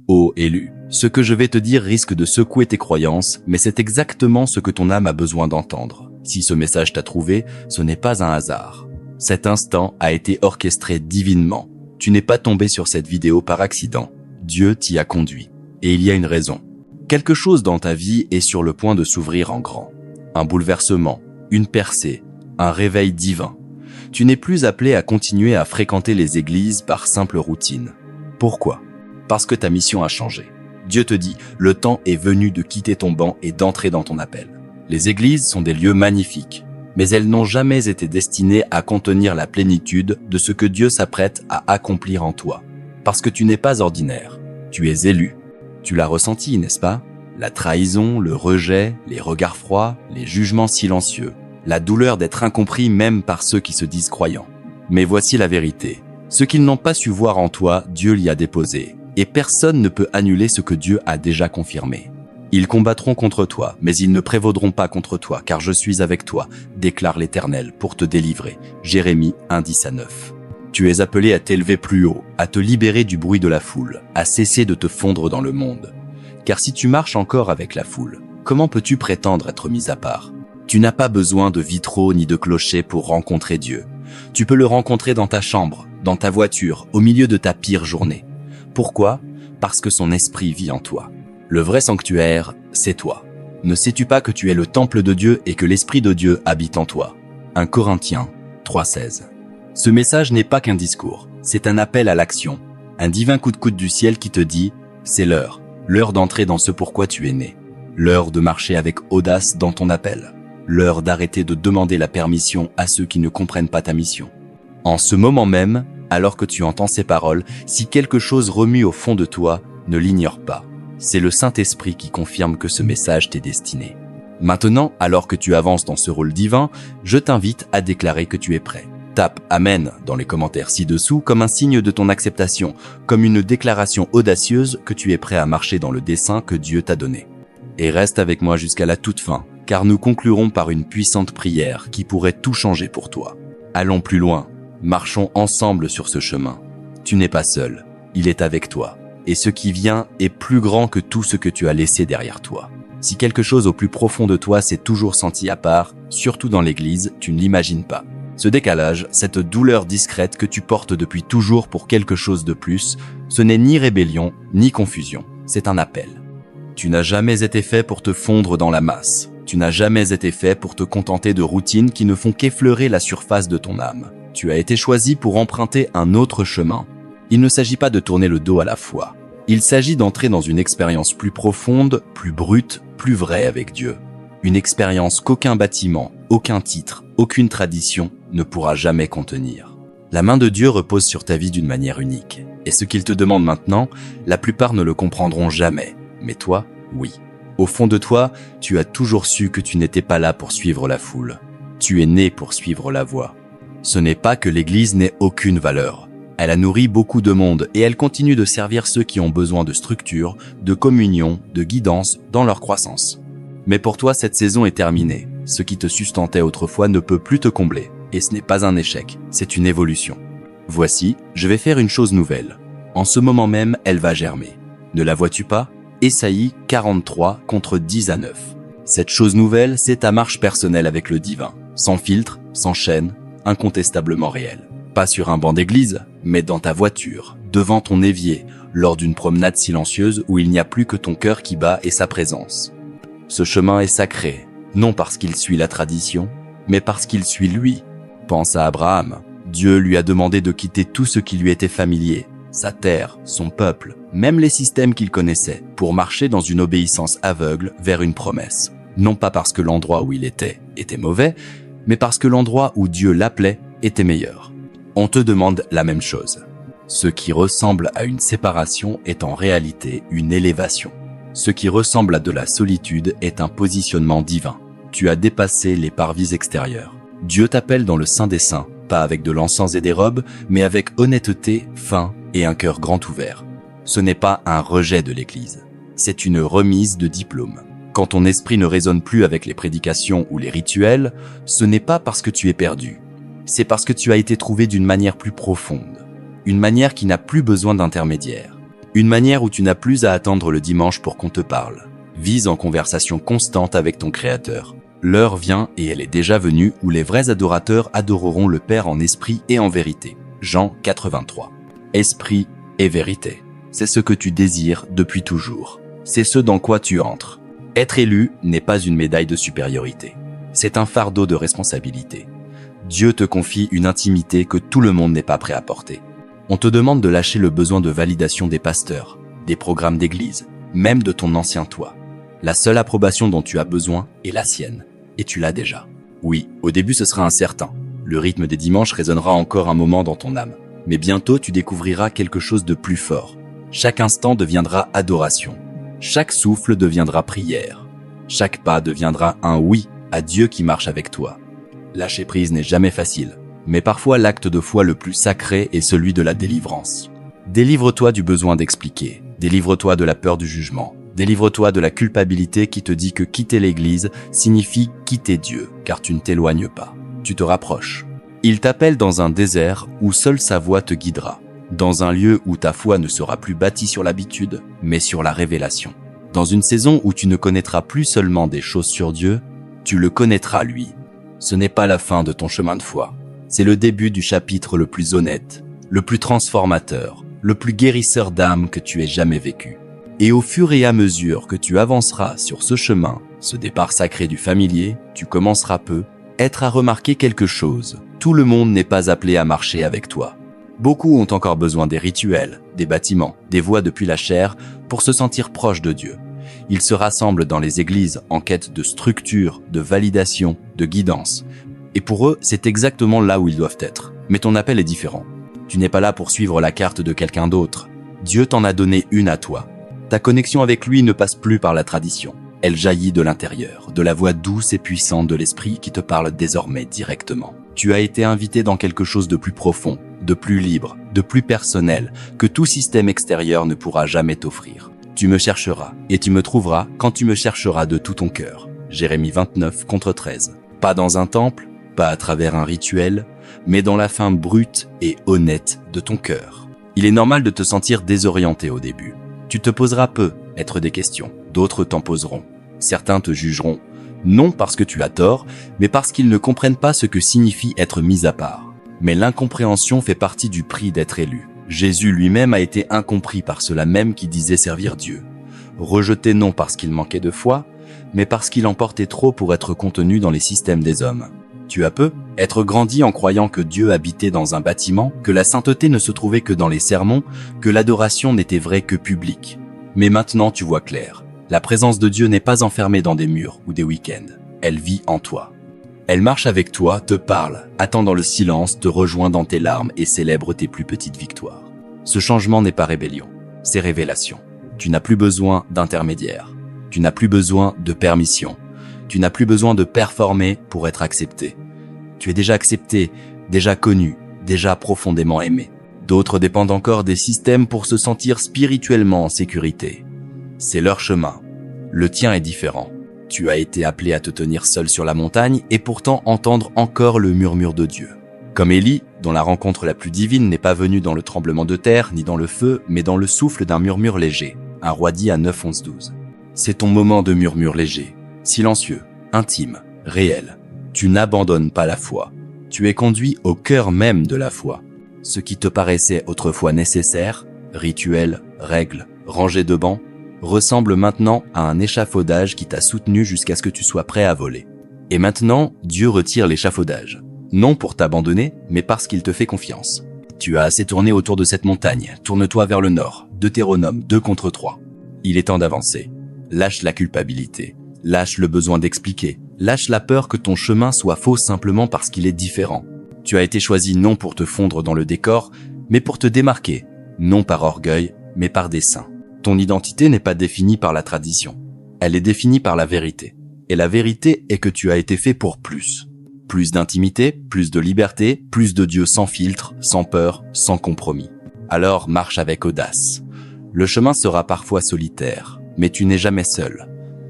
Ô élu, ce que je vais te dire risque de secouer tes croyances, mais c'est exactement ce que ton âme a besoin d'entendre. Si ce message t'a trouvé, ce n'est pas un hasard. Cet instant a été orchestré divinement. Tu n'es pas tombé sur cette vidéo par accident. Dieu t'y a conduit. Et il y a une raison. Quelque chose dans ta vie est sur le point de s'ouvrir en grand. Un bouleversement, une percée, un réveil divin. Tu n'es plus appelé à continuer à fréquenter les églises par simple routine. Pourquoi ? Parce que ta mission a changé. Dieu te dit, le temps est venu de quitter ton banc et d'entrer dans ton appel. Les églises sont des lieux magnifiques, mais elles n'ont jamais été destinées à contenir la plénitude de ce que Dieu s'apprête à accomplir en toi. Parce que tu n'es pas ordinaire, tu es élu. Tu l'as ressenti, n'est-ce pas ? La trahison, le rejet, les regards froids, les jugements silencieux, la douleur d'être incompris même par ceux qui se disent croyants. Mais voici la vérité. Ce qu'ils n'ont pas su voir en toi, Dieu l'y a déposé. Et personne ne peut annuler ce que Dieu a déjà confirmé. Ils combattront contre toi, mais ils ne prévaudront pas contre toi, car je suis avec toi, déclare l'Éternel, pour te délivrer. Jérémie 1:10-9. Tu es appelé à t'élever plus haut, à te libérer du bruit de la foule, à cesser de te fondre dans le monde. Car si tu marches encore avec la foule, comment peux-tu prétendre être mis à part ? Tu n'as pas besoin de vitraux ni de clochers pour rencontrer Dieu. Tu peux le rencontrer dans ta chambre, dans ta voiture, au milieu de ta pire journée. Pourquoi ? Parce que son esprit vit en toi. Le vrai sanctuaire, c'est toi. Ne sais-tu pas que tu es le temple de Dieu et que l'esprit de Dieu habite en toi ? 1 Corinthiens 3:16. Ce message n'est pas qu'un discours, c'est un appel à l'action, un divin coup de coude du ciel qui te dit « c'est l'heure d'entrer dans ce pourquoi tu es né, l'heure de marcher avec audace dans ton appel, l'heure d'arrêter de demander la permission à ceux qui ne comprennent pas ta mission. » En ce moment même, alors que tu entends ces paroles, si quelque chose remue au fond de toi, ne l'ignore pas. C'est le Saint-Esprit qui confirme que ce message t'est destiné. Maintenant, alors que tu avances dans ce rôle divin, je t'invite à déclarer que tu es prêt. Tape « Amen » dans les commentaires ci-dessous comme un signe de ton acceptation, comme une déclaration audacieuse que tu es prêt à marcher dans le dessein que Dieu t'a donné. Et reste avec moi jusqu'à la toute fin, car nous conclurons par une puissante prière qui pourrait tout changer pour toi. Allons plus loin. Marchons ensemble sur ce chemin. Tu n'es pas seul, il est avec toi. Et ce qui vient est plus grand que tout ce que tu as laissé derrière toi. Si quelque chose au plus profond de toi s'est toujours senti à part, surtout dans l'église, tu ne l'imagines pas. Ce décalage, cette douleur discrète que tu portes depuis toujours pour quelque chose de plus, ce n'est ni rébellion, ni confusion, c'est un appel. Tu n'as jamais été fait pour te fondre dans la masse. Tu n'as jamais été fait pour te contenter de routines qui ne font qu'effleurer la surface de ton âme. Tu as été choisi pour emprunter un autre chemin. Il ne s'agit pas de tourner le dos à la foi. Il s'agit d'entrer dans une expérience plus profonde, plus brute, plus vraie avec Dieu. Une expérience qu'aucun bâtiment, aucun titre, aucune tradition ne pourra jamais contenir. La main de Dieu repose sur ta vie d'une manière unique. Et ce qu'il te demande maintenant, la plupart ne le comprendront jamais. Mais toi, oui. Au fond de toi, tu as toujours su que tu n'étais pas là pour suivre la foule. Tu es né pour suivre la voie. Ce n'est pas que l'Église n'ait aucune valeur. Elle a nourri beaucoup de monde et elle continue de servir ceux qui ont besoin de structure, de communion, de guidance dans leur croissance. Mais pour toi, cette saison est terminée. Ce qui te sustentait autrefois ne peut plus te combler. Et ce n'est pas un échec, c'est une évolution. Voici, je vais faire une chose nouvelle. En ce moment même, elle va germer. Ne la vois-tu pas ? Ésaïe 43 contre 10-9. Cette chose nouvelle, c'est ta marche personnelle avec le divin. Sans filtre, sans chaîne, incontestablement réel. Pas sur un banc d'église, mais dans ta voiture, devant ton évier, lors d'une promenade silencieuse où il n'y a plus que ton cœur qui bat et sa présence. Ce chemin est sacré, non parce qu'il suit la tradition, mais parce qu'il suit lui. Pense à Abraham. Dieu lui a demandé de quitter tout ce qui lui était familier, sa terre, son peuple, même les systèmes qu'il connaissait, pour marcher dans une obéissance aveugle vers une promesse. Non pas parce que l'endroit où il était mauvais, mais parce que l'endroit où Dieu l'appelait était meilleur. On te demande la même chose. Ce qui ressemble à une séparation est en réalité une élévation. Ce qui ressemble à de la solitude est un positionnement divin. Tu as dépassé les parvis extérieurs. Dieu t'appelle dans le Saint des Saints, pas avec de l'encens et des robes, mais avec honnêteté, faim et un cœur grand ouvert. Ce n'est pas un rejet de l'Église, c'est une remise de diplôme. Quand ton esprit ne résonne plus avec les prédications ou les rituels, ce n'est pas parce que tu es perdu, c'est parce que tu as été trouvé d'une manière plus profonde, une manière qui n'a plus besoin d'intermédiaire, Une manière où tu n'as plus à attendre le dimanche pour qu'on te parle. Vise en conversation constante avec ton Créateur. L'heure vient, et elle est déjà venue, où les vrais adorateurs adoreront le Père en esprit et en vérité. Jean 4,23. Esprit et vérité. C'est ce que tu désires depuis toujours. C'est ce dans quoi tu entres. Être élu n'est pas une médaille de supériorité. C'est un fardeau de responsabilité. Dieu te confie une intimité que tout le monde n'est pas prêt à porter. On te demande de lâcher le besoin de validation des pasteurs, des programmes d'église, même de ton ancien toi. La seule approbation dont tu as besoin est la sienne, et tu l'as déjà. Oui, au début ce sera incertain. Le rythme des dimanches résonnera encore un moment dans ton âme. Mais bientôt tu découvriras quelque chose de plus fort. Chaque instant deviendra adoration. Chaque souffle deviendra prière. Chaque pas deviendra un oui à Dieu qui marche avec toi. Lâcher prise n'est jamais facile, mais parfois l'acte de foi le plus sacré est celui de la délivrance. Délivre-toi du besoin d'expliquer. Délivre-toi de la peur du jugement. Délivre-toi de la culpabilité qui te dit que quitter l'Église signifie quitter Dieu, car tu ne t'éloignes pas. Tu te rapproches. Il t'appelle dans un désert où seule sa voix te guidera. Dans un lieu où ta foi ne sera plus bâtie sur l'habitude, mais sur la révélation. Dans une saison où tu ne connaîtras plus seulement des choses sur Dieu, tu le connaîtras lui. Ce n'est pas la fin de ton chemin de foi. C'est le début du chapitre le plus honnête, le plus transformateur, le plus guérisseur d'âme que tu aies jamais vécu. Et au fur et à mesure que tu avanceras sur ce chemin, ce départ sacré du familier, tu commenceras être à remarquer quelque chose. Tout le monde n'est pas appelé à marcher avec toi. Beaucoup ont encore besoin des rituels, des bâtiments, des voies depuis la chair pour se sentir proches de Dieu. Ils se rassemblent dans les églises en quête de structure, de validation, de guidance. Et pour eux, c'est exactement là où ils doivent être. Mais ton appel est différent. Tu n'es pas là pour suivre la carte de quelqu'un d'autre. Dieu t'en a donné une à toi. Ta connexion avec lui ne passe plus par la tradition. Elle jaillit de l'intérieur, de la voix douce et puissante de l'esprit qui te parle désormais directement. Tu as été invité dans quelque chose de plus profond, de plus libre, de plus personnel, que tout système extérieur ne pourra jamais t'offrir. Tu me chercheras, et tu me trouveras quand tu me chercheras de tout ton cœur. Jérémie 29:13. Pas dans un temple, pas à travers un rituel, mais dans la fin brute et honnête de ton cœur. Il est normal de te sentir désorienté au début. Tu te poseras peut-être des questions, d'autres t'en poseront. Certains te jugeront, non parce que tu as tort, mais parce qu'ils ne comprennent pas ce que signifie être mis à part. Mais l'incompréhension fait partie du prix d'être élu. Jésus lui-même a été incompris par ceux-là même qui disaient servir Dieu. Rejeté non parce qu'il manquait de foi, mais parce qu'il en portait trop pour être contenu dans les systèmes des hommes. Tu as être grandi en croyant que Dieu habitait dans un bâtiment, que la sainteté ne se trouvait que dans les sermons, que l'adoration n'était vraie que publique. Mais maintenant tu vois clair. La présence de Dieu n'est pas enfermée dans des murs ou des week-ends. Elle vit en toi. Elle marche avec toi, te parle, attend dans le silence, te rejoint dans tes larmes et célèbre tes plus petites victoires. Ce changement n'est pas rébellion, c'est révélation. Tu n'as plus besoin d'intermédiaire. Tu n'as plus besoin de permission. Tu n'as plus besoin de performer pour être accepté. Tu es déjà accepté, déjà connu, déjà profondément aimé. D'autres dépendent encore des systèmes pour se sentir spirituellement en sécurité. C'est leur chemin. Le tien est différent. Tu as été appelé à te tenir seul sur la montagne et pourtant entendre encore le murmure de Dieu. Comme Élie, dont la rencontre la plus divine n'est pas venue dans le tremblement de terre ni dans le feu, mais dans le souffle d'un murmure léger. 1 Roi dit à 9:11-12. C'est ton moment de murmure léger, silencieux, intime, réel. Tu n'abandonnes pas la foi. Tu es conduit au cœur même de la foi. Ce qui te paraissait autrefois nécessaire, rituel, règles, rangées de bancs, ressemble maintenant à un échafaudage qui t'a soutenu jusqu'à ce que tu sois prêt à voler. Et maintenant, Dieu retire l'échafaudage. Non pour t'abandonner, mais parce qu'il te fait confiance. Tu as assez tourné autour de cette montagne, tourne-toi vers le nord. Deutéronome 2:3. Il est temps d'avancer. Lâche la culpabilité. Lâche le besoin d'expliquer. Lâche la peur que ton chemin soit faux simplement parce qu'il est différent. Tu as été choisi non pour te fondre dans le décor, mais pour te démarquer. Non par orgueil, mais par dessein. Ton identité n'est pas définie par la tradition. Elle est définie par la vérité. Et la vérité est que tu as été fait pour plus. Plus d'intimité, plus de liberté, plus de Dieu sans filtre, sans peur, sans compromis. Alors marche avec audace. Le chemin sera parfois solitaire, mais tu n'es jamais seul.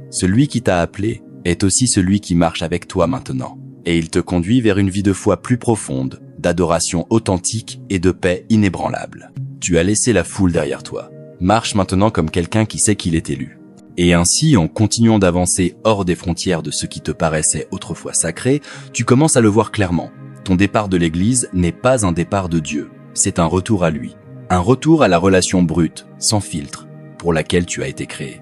Celui qui t'a appelé est aussi celui qui marche avec toi maintenant. Et il te conduit vers une vie de foi plus profonde, d'adoration authentique et de paix inébranlable. Tu as laissé la foule derrière toi. Marche maintenant comme quelqu'un qui sait qu'il est élu. Et ainsi, en continuant d'avancer hors des frontières de ce qui te paraissait autrefois sacré, tu commences à le voir clairement. Ton départ de l'Église n'est pas un départ de Dieu, c'est un retour à lui. Un retour à la relation brute, sans filtre, pour laquelle tu as été créé.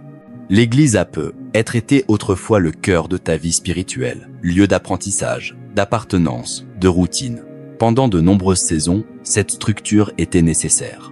L'Église a peu être été autrefois le cœur de ta vie spirituelle, lieu d'apprentissage, d'appartenance, de routine. Pendant de nombreuses saisons, cette structure était nécessaire.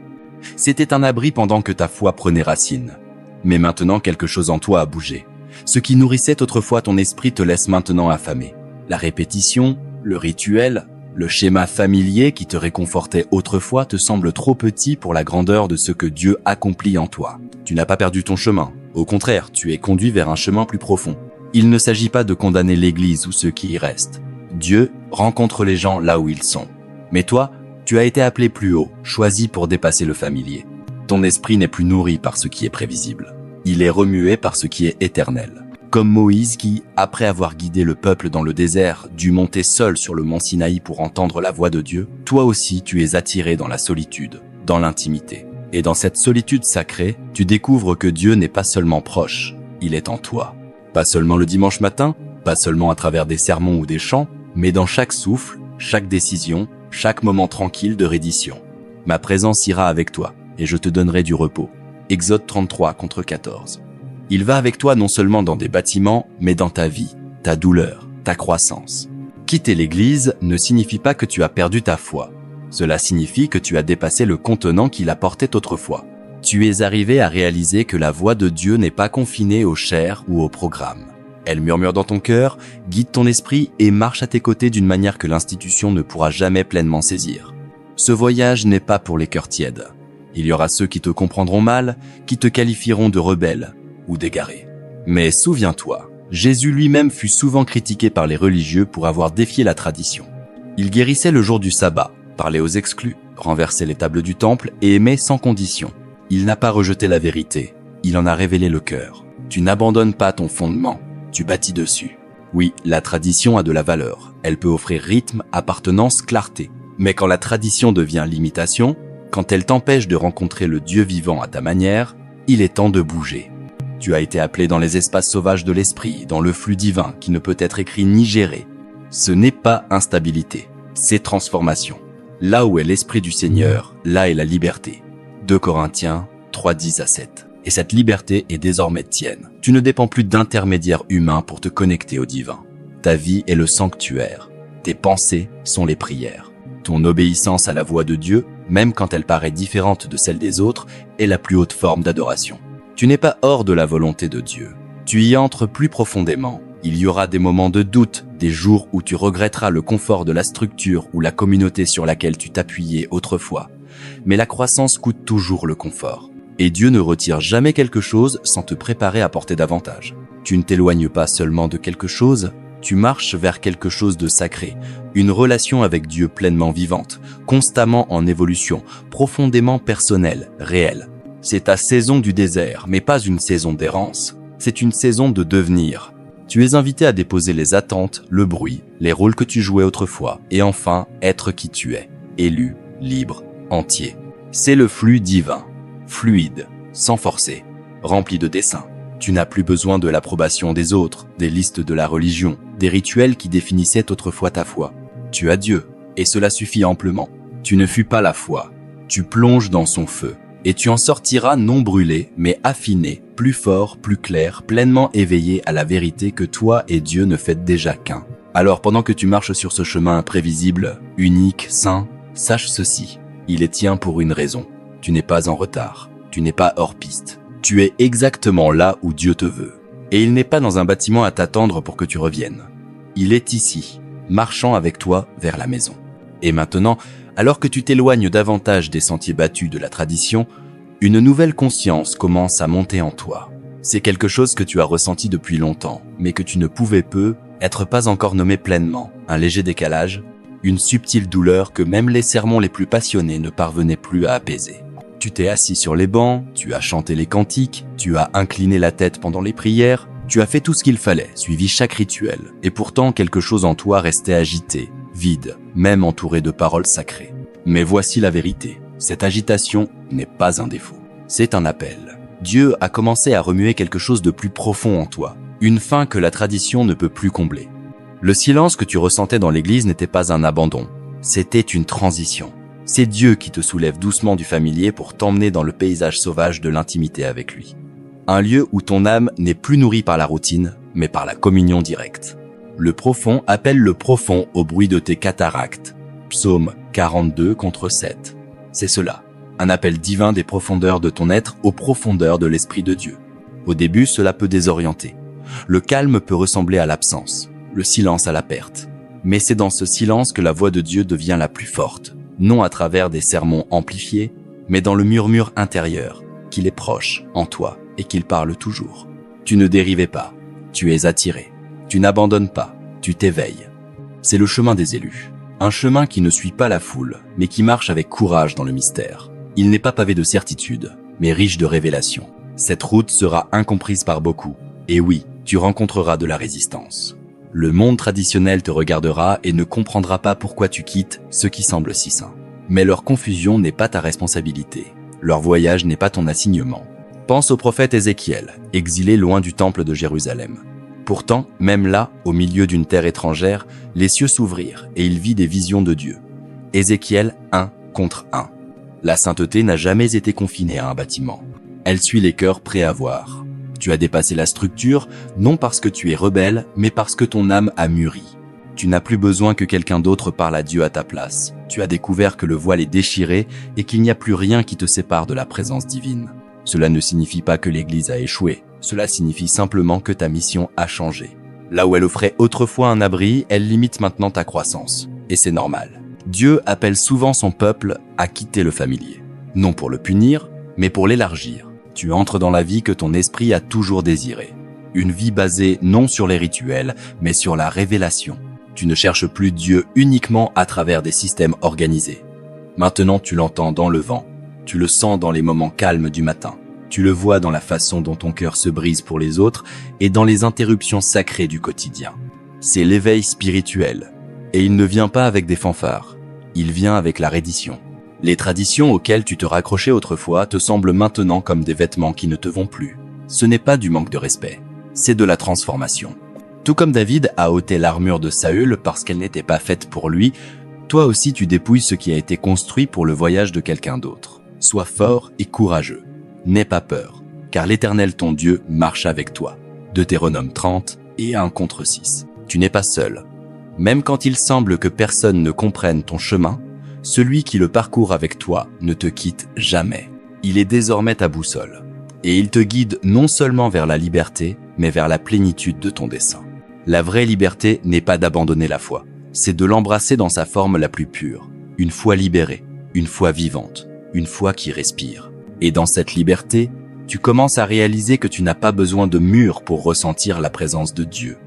C'était un abri pendant que ta foi prenait racine. Mais maintenant, quelque chose en toi a bougé. Ce qui nourrissait autrefois ton esprit te laisse maintenant affamé. La répétition, le rituel, le schéma familier qui te réconfortait autrefois te semble trop petit pour la grandeur de ce que Dieu accomplit en toi. Tu n'as pas perdu ton chemin. Au contraire, tu es conduit vers un chemin plus profond. Il ne s'agit pas de condamner l'Église ou ceux qui y restent. Dieu rencontre les gens là où ils sont. Mais toi, tu as été appelé plus haut, choisi pour dépasser le familier. Ton esprit n'est plus nourri par ce qui est prévisible. Il est remué par ce qui est éternel. Comme Moïse qui, après avoir guidé le peuple dans le désert, dut monter seul sur le mont Sinaï pour entendre la voix de Dieu, toi aussi tu es attiré dans la solitude, dans l'intimité. Et dans cette solitude sacrée, tu découvres que Dieu n'est pas seulement proche, il est en toi. Pas seulement le dimanche matin, pas seulement à travers des sermons ou des chants, mais dans chaque souffle, chaque décision, chaque moment tranquille de reddition. Ma présence ira avec toi, et je te donnerai du repos. Exode 33 contre 14. Il va avec toi non seulement dans des bâtiments, mais dans ta vie, ta douleur, ta croissance. Quitter l'Église ne signifie pas que tu as perdu ta foi. Cela signifie que tu as dépassé le contenant qui la portait autrefois. Tu es arrivé à réaliser que la voix de Dieu n'est pas confinée aux chairs ou au programme. Elle murmure dans ton cœur, guide ton esprit et marche à tes côtés d'une manière que l'institution ne pourra jamais pleinement saisir. Ce voyage n'est pas pour les cœurs tièdes. Il y aura ceux qui te comprendront mal, qui te qualifieront de rebelle ou d'égaré. Mais souviens-toi, Jésus lui-même fut souvent critiqué par les religieux pour avoir défié la tradition. Il guérissait le jour du sabbat, parlait aux exclus, renversait les tables du temple et aimait sans condition. Il n'a pas rejeté la vérité, il en a révélé le cœur. Tu n'abandonnes pas ton fondement, tu bâtis dessus. Oui, la tradition a de la valeur, elle peut offrir rythme, appartenance, clarté. Mais quand la tradition devient l'imitation, quand elle t'empêche de rencontrer le Dieu vivant à ta manière, il est temps de bouger. Tu as été appelé dans les espaces sauvages de l'esprit, dans le flux divin qui ne peut être écrit ni géré. Ce n'est pas instabilité, c'est transformation. Là où est l'esprit du Seigneur, là est la liberté. 2 Corinthiens 3:10-7. Et cette liberté est désormais tienne. Tu ne dépends plus d'intermédiaires humains pour te connecter au divin. Ta vie est le sanctuaire. Tes pensées sont les prières. Ton obéissance à la voix de Dieu, même quand elle paraît différente de celle des autres, est la plus haute forme d'adoration. Tu n'es pas hors de la volonté de Dieu. Tu y entres plus profondément. Il y aura des moments de doute, des jours où tu regretteras le confort de la structure ou la communauté sur laquelle tu t'appuyais autrefois. Mais la croissance coûte toujours le confort. Et Dieu ne retire jamais quelque chose sans te préparer à porter davantage. Tu ne t'éloignes pas seulement de quelque chose, tu marches vers quelque chose de sacré, une relation avec Dieu pleinement vivante, constamment en évolution, profondément personnelle, réelle. C'est ta saison du désert, mais pas une saison d'errance. C'est une saison de devenir. Tu es invité à déposer les attentes, le bruit, les rôles que tu jouais autrefois, et enfin, être qui tu es. Élu, libre, entier. C'est le flux divin. Fluide, sans forcer, rempli de desseins. Tu n'as plus besoin de l'approbation des autres, des listes de la religion, des rituels qui définissaient autrefois ta foi. Tu as Dieu, et cela suffit amplement. Tu ne fuis pas la foi, tu plonges dans son feu. Et tu en sortiras non brûlé, mais affiné, plus fort, plus clair, pleinement éveillé à la vérité que toi et Dieu ne faites déjà qu'un. Alors pendant que tu marches sur ce chemin imprévisible, unique, saint, sache ceci, il est tien pour une raison. Tu n'es pas en retard, tu n'es pas hors piste. Tu es exactement là où Dieu te veut. Et il n'est pas dans un bâtiment à t'attendre pour que tu reviennes. Il est ici, marchant avec toi vers la maison. Et maintenant, alors que tu t'éloignes davantage des sentiers battus de la tradition, une nouvelle conscience commence à monter en toi. C'est quelque chose que tu as ressenti depuis longtemps, mais que tu ne pouvais être pas encore nommé pleinement. Un léger décalage, une subtile douleur que même les sermons les plus passionnés ne parvenaient plus à apaiser. Tu t'es assis sur les bancs, tu as chanté les cantiques, tu as incliné la tête pendant les prières, tu as fait tout ce qu'il fallait, suivi chaque rituel, et pourtant quelque chose en toi restait agité, vide, même entouré de paroles sacrées. Mais voici la vérité, cette agitation n'est pas un défaut. C'est un appel. Dieu a commencé à remuer quelque chose de plus profond en toi, une faim que la tradition ne peut plus combler. Le silence que tu ressentais dans l'église n'était pas un abandon, c'était une transition. C'est Dieu qui te soulève doucement du familier pour t'emmener dans le paysage sauvage de l'intimité avec lui. Un lieu où ton âme n'est plus nourrie par la routine, mais par la communion directe. Le profond appelle le profond au bruit de tes cataractes. Psaume 42 contre 7. C'est cela, un appel divin des profondeurs de ton être aux profondeurs de l'Esprit de Dieu. Au début, cela peut désorienter. Le calme peut ressembler à l'absence, le silence à la perte. Mais c'est dans ce silence que la voix de Dieu devient la plus forte, non à travers des sermons amplifiés, mais dans le murmure intérieur, qu'il est proche, en toi, et qu'il parle toujours. Tu ne dérivais pas, tu es attiré. Tu n'abandonnes pas, tu t'éveilles. C'est le chemin des élus. Un chemin qui ne suit pas la foule, mais qui marche avec courage dans le mystère. Il n'est pas pavé de certitudes, mais riche de révélations. Cette route sera incomprise par beaucoup. Et oui, tu rencontreras de la résistance. Le monde traditionnel te regardera et ne comprendra pas pourquoi tu quittes ce qui semble si sain. Mais leur confusion n'est pas ta responsabilité. Leur voyage n'est pas ton assignement. Pense au prophète Ézéchiel, exilé loin du temple de Jérusalem. Pourtant, même là, au milieu d'une terre étrangère, les cieux s'ouvrirent et il vit des visions de Dieu. Ézéchiel 1 contre 1. La sainteté n'a jamais été confinée à un bâtiment. Elle suit les cœurs prêts à voir. Tu as dépassé la structure, non parce que tu es rebelle, mais parce que ton âme a mûri. Tu n'as plus besoin que quelqu'un d'autre parle à Dieu à ta place. Tu as découvert que le voile est déchiré et qu'il n'y a plus rien qui te sépare de la présence divine. Cela ne signifie pas que l'Église a échoué. Cela signifie simplement que ta mission a changé. Là où elle offrait autrefois un abri, elle limite maintenant ta croissance. Et c'est normal. Dieu appelle souvent son peuple à quitter le familier. Non pour le punir, mais pour l'élargir. Tu entres dans la vie que ton esprit a toujours désirée. Une vie basée non sur les rituels, mais sur la révélation. Tu ne cherches plus Dieu uniquement à travers des systèmes organisés. Maintenant tu l'entends dans le vent. Tu le sens dans les moments calmes du matin. Tu le vois dans la façon dont ton cœur se brise pour les autres et dans les interruptions sacrées du quotidien. C'est l'éveil spirituel. Et il ne vient pas avec des fanfares. Il vient avec la reddition. Les traditions auxquelles tu te raccrochais autrefois te semblent maintenant comme des vêtements qui ne te vont plus. Ce n'est pas du manque de respect. C'est de la transformation. Tout comme David a ôté l'armure de Saül parce qu'elle n'était pas faite pour lui, toi aussi tu dépouilles ce qui a été construit pour le voyage de quelqu'un d'autre. Sois fort et courageux. N'aie pas peur, car l'Éternel ton Dieu marche avec toi. Deutéronome 30 et 1 contre 6. Tu n'es pas seul. Même quand il semble que personne ne comprenne ton chemin, celui qui le parcourt avec toi ne te quitte jamais. Il est désormais ta boussole. Et il te guide non seulement vers la liberté, mais vers la plénitude de ton dessein. La vraie liberté n'est pas d'abandonner la foi. C'est de l'embrasser dans sa forme la plus pure. Une foi libérée, une foi vivante, une foi qui respire. Et dans cette liberté, tu commences à réaliser que tu n'as pas besoin de murs pour ressentir la présence de Dieu.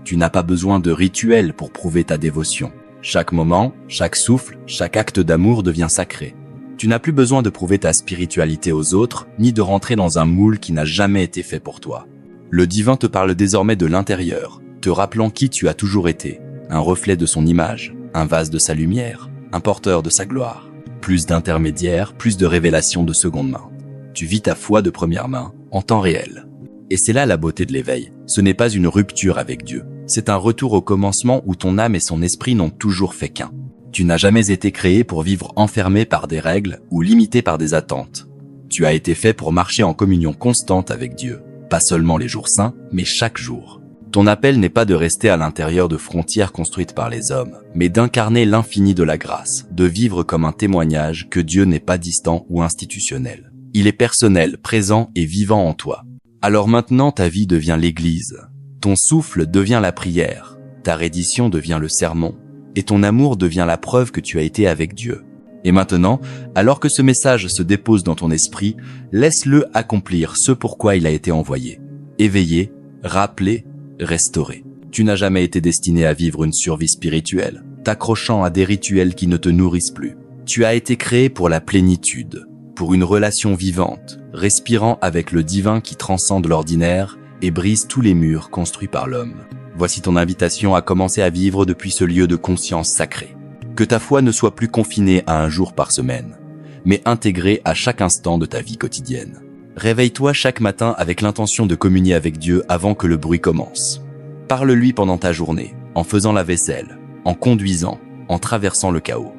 Tu n'as pas besoin de rituels pour prouver ta dévotion. Chaque moment, chaque souffle, chaque acte d'amour devient sacré. Tu n'as plus besoin de prouver ta spiritualité aux autres, ni de rentrer dans un moule qui n'a jamais été fait pour toi. Le divin te parle désormais de l'intérieur, te rappelant qui tu as toujours été, un reflet de son image, un vase de sa lumière, un porteur de sa gloire. Plus d'intermédiaires, plus de révélations de seconde main. Tu vis ta foi de première main, en temps réel. Et c'est là la beauté de l'éveil. Ce n'est pas une rupture avec Dieu. C'est un retour au commencement où ton âme et son esprit n'ont toujours fait qu'un. Tu n'as jamais été créé pour vivre enfermé par des règles ou limité par des attentes. Tu as été fait pour marcher en communion constante avec Dieu. Pas seulement les jours saints, mais chaque jour. Ton appel n'est pas de rester à l'intérieur de frontières construites par les hommes, mais d'incarner l'infini de la grâce, de vivre comme un témoignage que Dieu n'est pas distant ou institutionnel. Il est personnel, présent et vivant en toi. Alors maintenant ta vie devient l'Église. Ton souffle devient la prière, ta reddition devient le sermon, et ton amour devient la preuve que tu as été avec Dieu. Et maintenant, alors que ce message se dépose dans ton esprit, laisse-le accomplir ce pourquoi il a été envoyé. Éveiller, rappeler, restaurer. Tu n'as jamais été destiné à vivre une survie spirituelle, t'accrochant à des rituels qui ne te nourrissent plus. Tu as été créé pour la plénitude, pour une relation vivante, respirant avec le divin qui transcende l'ordinaire et brise tous les murs construits par l'homme. Voici ton invitation à commencer à vivre depuis ce lieu de conscience sacrée. Que ta foi ne soit plus confinée à un jour par semaine, mais intégrée à chaque instant de ta vie quotidienne. Réveille-toi chaque matin avec l'intention de communier avec Dieu avant que le bruit commence. Parle-lui pendant ta journée, en faisant la vaisselle, en conduisant, en traversant le chaos.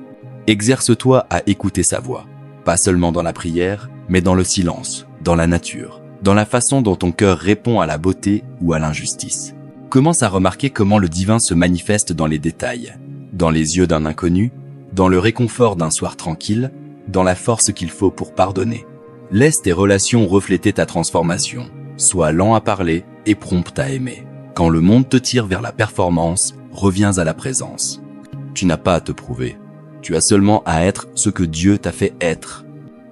Exerce-toi à écouter sa voix, pas seulement dans la prière, mais dans le silence, dans la nature, dans la façon dont ton cœur répond à la beauté ou à l'injustice. Commence à remarquer comment le divin se manifeste dans les détails, dans les yeux d'un inconnu, dans le réconfort d'un soir tranquille, dans la force qu'il faut pour pardonner. Laisse tes relations refléter ta transformation. Sois lent à parler et prompt à aimer. Quand le monde te tire vers la performance, reviens à la présence. Tu n'as pas à te prouver. Tu as seulement à être ce que Dieu t'a fait être.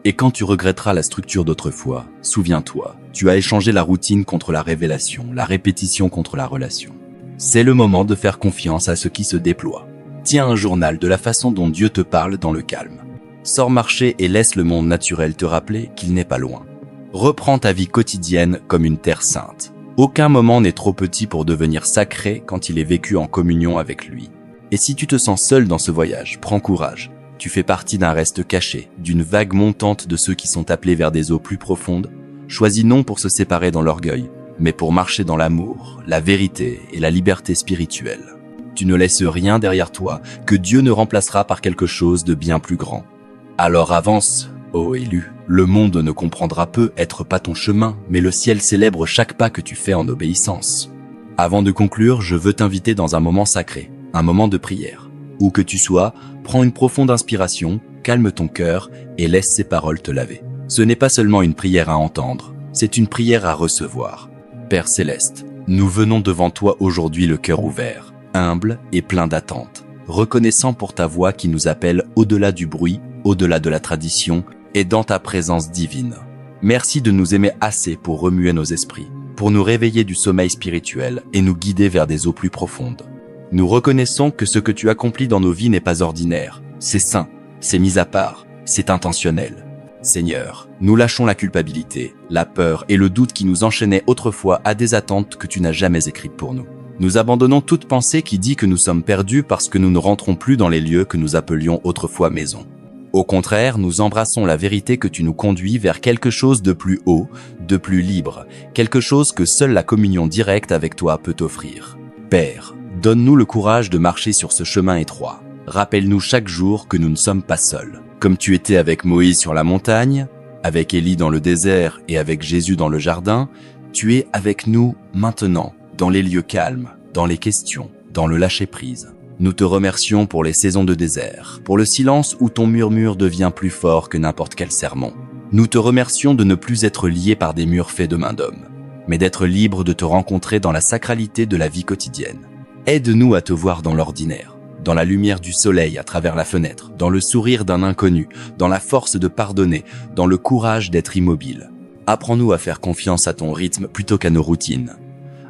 Et quand tu regretteras la structure d'autrefois, souviens-toi, tu as échangé la routine contre la révélation, la répétition contre la relation. C'est le moment de faire confiance à ce qui se déploie. Tiens un journal de la façon dont Dieu te parle dans le calme. Sors marcher et laisse le monde naturel te rappeler qu'il n'est pas loin. Reprends ta vie quotidienne comme une terre sainte. Aucun moment n'est trop petit pour devenir sacré quand il est vécu en communion avec lui. Et si tu te sens seul dans ce voyage, prends courage. Tu fais partie d'un reste caché, d'une vague montante de ceux qui sont appelés vers des eaux plus profondes. Choisis non pour se séparer dans l'orgueil, mais pour marcher dans l'amour, la vérité et la liberté spirituelle. Tu ne laisses rien derrière toi que Dieu ne remplacera par quelque chose de bien plus grand. Alors avance, ô élu. Le monde ne comprendra peu être pas ton chemin, mais le ciel célèbre chaque pas que tu fais en obéissance. Avant de conclure, je veux t'inviter dans un moment sacré, un moment de prière. Où que tu sois, prends une profonde inspiration, calme ton cœur et laisse ces paroles te laver. Ce n'est pas seulement une prière à entendre, c'est une prière à recevoir. Père Céleste, nous venons devant toi aujourd'hui le cœur ouvert, humble et plein d'attente, reconnaissant pour ta voix qui nous appelle au-delà du bruit, au-delà de la tradition et dans ta présence divine. Merci de nous aimer assez pour remuer nos esprits, pour nous réveiller du sommeil spirituel et nous guider vers des eaux plus profondes. Nous reconnaissons que ce que tu accomplis dans nos vies n'est pas ordinaire, c'est saint, c'est mis à part, c'est intentionnel. Seigneur, nous lâchons la culpabilité, la peur et le doute qui nous enchaînaient autrefois à des attentes que tu n'as jamais écrites pour nous. Nous abandonnons toute pensée qui dit que nous sommes perdus parce que nous ne rentrons plus dans les lieux que nous appelions autrefois maison. Au contraire, nous embrassons la vérité que tu nous conduis vers quelque chose de plus haut, de plus libre, quelque chose que seule la communion directe avec toi peut offrir. Père, donne-nous le courage de marcher sur ce chemin étroit. Rappelle-nous chaque jour que nous ne sommes pas seuls. Comme tu étais avec Moïse sur la montagne, avec Élie dans le désert et avec Jésus dans le jardin, tu es avec nous maintenant, dans les lieux calmes, dans les questions, dans le lâcher-prise. Nous te remercions pour les saisons de désert, pour le silence où ton murmure devient plus fort que n'importe quel sermon. Nous te remercions de ne plus être liés par des murs faits de main d'homme, mais d'être libre de te rencontrer dans la sacralité de la vie quotidienne. Aide-nous à te voir dans l'ordinaire, dans la lumière du soleil à travers la fenêtre, dans le sourire d'un inconnu, dans la force de pardonner, dans le courage d'être immobile. Apprends-nous à faire confiance à ton rythme plutôt qu'à nos routines.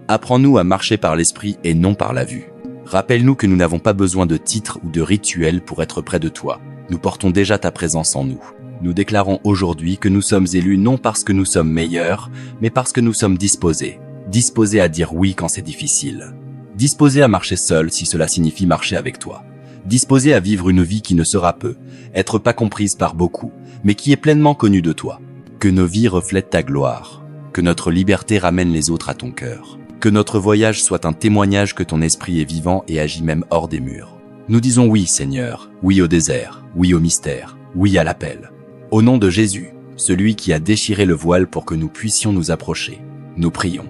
Apprends-nous à marcher par l'esprit et non par la vue. Rappelle-nous que nous n'avons pas besoin de titres ou de rituels pour être près de toi. Nous portons déjà ta présence en nous. Nous déclarons aujourd'hui que nous sommes élus non parce que nous sommes meilleurs, mais parce que nous sommes disposés. Disposés à dire oui quand c'est difficile. Disposés à marcher seul si cela signifie marcher avec toi. Disposés à vivre une vie qui ne sera peu, être pas comprise par beaucoup, mais qui est pleinement connue de toi. Que nos vies reflètent ta gloire. Que notre liberté ramène les autres à ton cœur. Que notre voyage soit un témoignage que ton esprit est vivant et agit même hors des murs. Nous disons oui, Seigneur, oui au désert, oui au mystère, oui à l'appel. Au nom de Jésus, celui qui a déchiré le voile pour que nous puissions nous approcher, nous prions.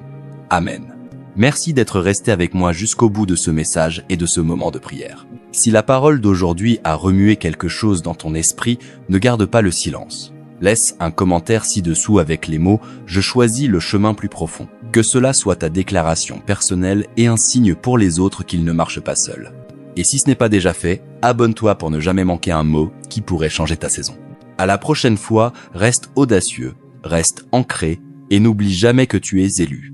Amen. Merci d'être resté avec moi jusqu'au bout de ce message et de ce moment de prière. Si la parole d'aujourd'hui a remué quelque chose dans ton esprit, ne garde pas le silence. Laisse un commentaire ci-dessous avec les mots « Je choisis le chemin plus profond ». Que cela soit ta déclaration personnelle et un signe pour les autres qu'ils ne marchent pas seuls. Et si ce n'est pas déjà fait, abonne-toi pour ne jamais manquer un mot qui pourrait changer ta saison. À la prochaine fois, reste audacieux, reste ancré et n'oublie jamais que tu es élu.